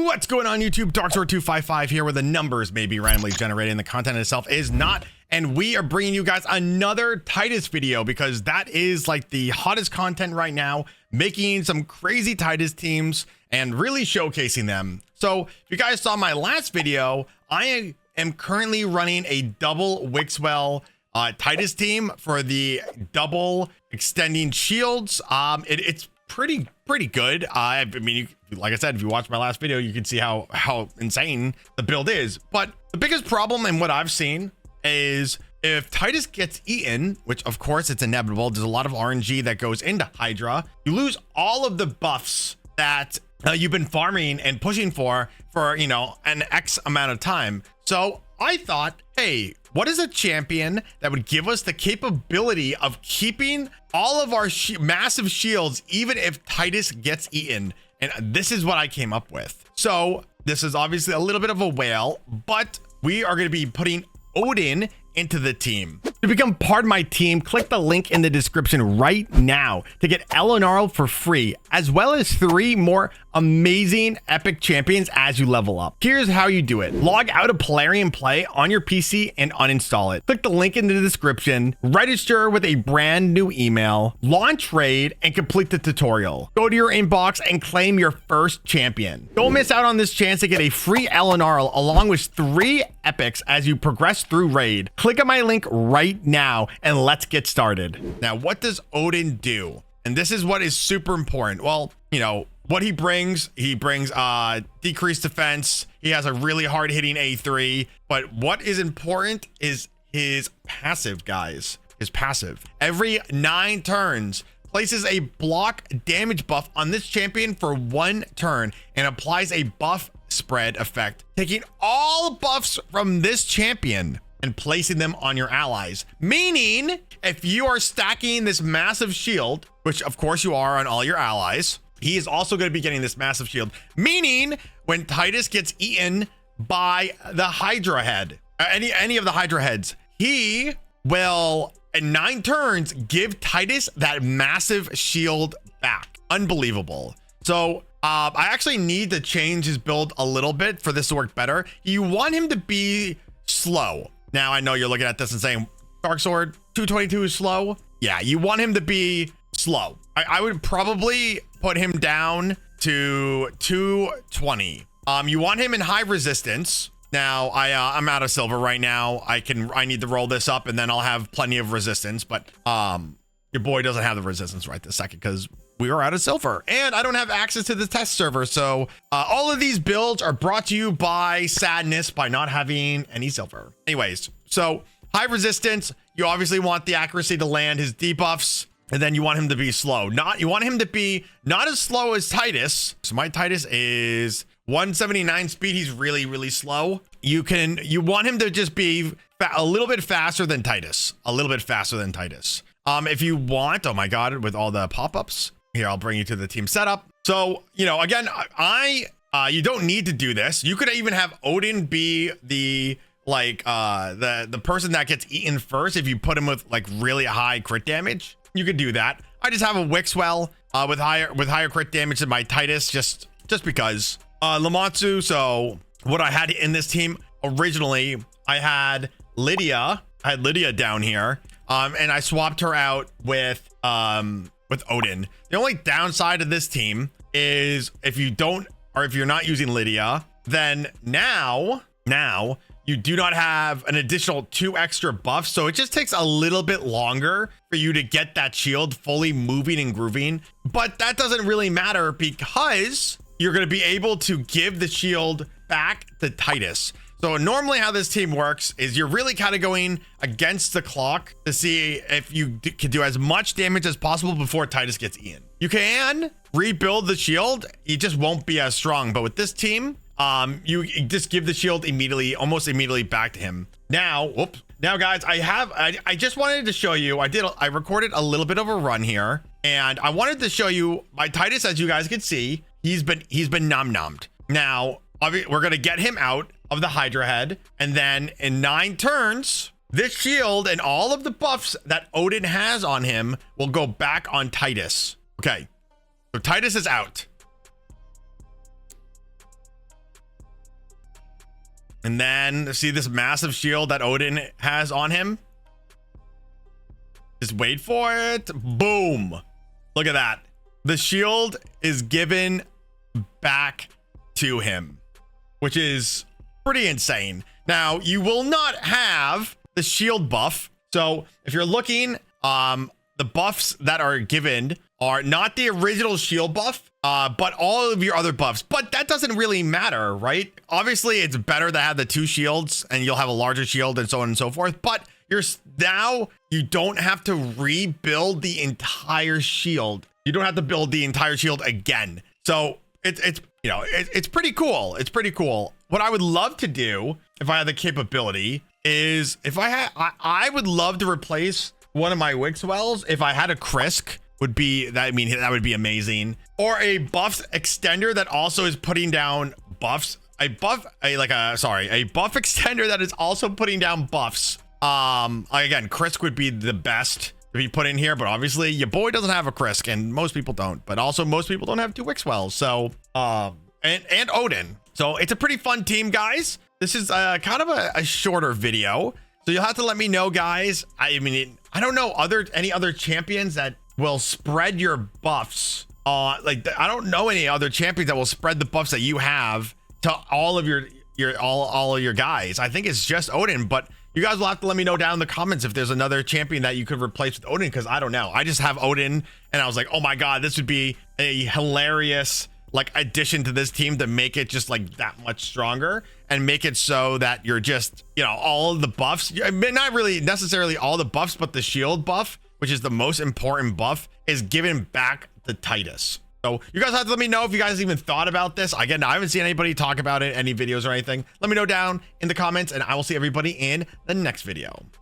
What's going on YouTube? Darksword255 here, where the numbers may be randomly generated and the content itself is not. And we are bringing you guys another Titus video because that is like the hottest content right now, making some crazy Titus teams and really showcasing them. So if you guys saw my last video, I am currently running a double Wixwell Titus team for the double extending shields. It's pretty good. I mean, like I said, if you watch my last video, you can see how insane the build is. But the biggest problem in what I've seen is if Titus gets eaten, which of course it's inevitable, there's a lot of RNG that goes into Hydra, you lose all of the buffs that you've been farming and pushing for you know, an X amount of time. So I thought, hey, what is a champion that would give us the capability of keeping all of our massive shields even if Titus gets eaten? And this is what I came up with. So this is obviously a little bit of a whale, but we are going to be putting Odin into the team. To become part of my team, click the link in the description right now to get Elenaril for free, as well as 3 more amazing epic champions as you level up. Here's how you do it. Log out of Plarium Play on your PC and uninstall it. Click the link in the description, register with a brand new email, launch raid, and complete the tutorial. Go to your inbox and claim your first champion. Don't miss out on this chance to get a free Elenaril along with 3 epics as you progress through raid. Click on my link right now and let's get started. Now, what does Odin do? And this is what is super important. Well, you know, what he brings decreased defense. He has a really hard hitting A3, but what is important is his passive, guys. His passive. Every 9 turns, places a block damage buff on this champion for 1 turn and applies a buff spread effect, taking all buffs from this champion and placing them on your allies. Meaning, if you are stacking this massive shield, which of course you are on all your allies, he is also going to be getting this massive shield. Meaning, when Titus gets eaten by the Hydra head, any of the Hydra heads, he will, in 9 turns, give Titus that massive shield back. Unbelievable. So, I actually need to change his build a little bit for this to work better. You want him to be slow. Now, I know you're looking at this and saying, Dark Sword 222 is slow. Yeah, you want him to be slow. I would probably put him down to 220. You want him in high resistance. Now, I'm out of silver right now. I need to roll this up and then I'll have plenty of resistance. But your boy doesn't have the resistance right this second because we are out of silver and I don't have access to the test server. So all of these builds are brought to you by sadness by not having any silver. Anyways, so high resistance, you obviously want the accuracy to land his debuffs, and then you want him to be slow. You want him to be not as slow as Titus. So my Titus is 179 speed. He's really slow. You want him to just be a little bit faster than Titus. If you want, oh my God, with all the pop-ups. Here, I'll bring you to the team setup. So, you know, again, you don't need to do this. You could even have Odin be the the person that gets eaten first if you put him with like really high crit damage. You could do that. I just have a Wixwell with higher crit damage than my Titus just because. Lamatsu, so what I had in this team originally, I had Lydia down here. And I swapped her out with Odin. The only downside of this team is if you're not using Lydia, then now you do not have an additional 2 extra buffs. So it just takes a little bit longer for you to get that shield fully moving and grooving. But that doesn't really matter because you're going to be able to give the shield back to Titus. So normally how this team works is you're really kind of going against the clock to see if you can do as much damage as possible before Titus gets eaten. You can rebuild the shield. It just won't be as strong. But with this team, you just give the shield almost immediately back to him. Now, guys, I just wanted to show you, I recorded a little bit of a run here and I wanted to show you my Titus. As you guys can see, he's been nom-nommed. Now, we're going to get him out of the Hydra head. And then in 9 turns, this shield and all of the buffs that Odin has on him will go back on Titus. Okay. So Titus is out. And then see this massive shield that Odin has on him. Just wait for it. Boom. Look at that. The shield is given back to him, which is pretty insane. Now, you will not have the shield buff. So if you're looking, the buffs that are given are not the original shield buff, but all of your other buffs. But that doesn't really matter, right? Obviously, it's better to have the 2 shields and you'll have a larger shield and so on and so forth. But now you don't have to rebuild the entire shield. You don't have to build the entire shield again. So it's you know, it's pretty cool. It's pretty cool. What I would love to do if I had the capability is if I would love to replace one of my Wix wells. If I had a Krisk, would be that. I mean, that would be amazing. Or a buff extender that also is putting down buffs. A buff extender that is also putting down buffs. Again, Krisk would be the best to be put in here, but obviously your boy doesn't have a Krisk, and most people don't. But also most people don't have 2 Wix wells. So and Odin. So it's a pretty fun team, guys. This is kind of a shorter video, so you'll have to let me know, guys. I mean, I don't know any other champions that will spread your buffs. Like I don't know any other champions that will spread the buffs that you have to all of all of your guys. I think it's just Odin, but you guys will have to let me know down in the comments if there's another champion that you could replace with Odin, because I don't know. I just have Odin, and I was like, oh my god, this would be a hilarious like addition to this team to make it just like that much stronger and make it so that you're just, you know, all of the buffs, not really necessarily all the buffs, but the shield buff, which is the most important buff, is given back to Titus. So you guys have to let me know if you guys even thought about this. Again, I haven't seen anybody talk about it, any videos or anything. Let me know down in the comments, and I will see everybody in the next video.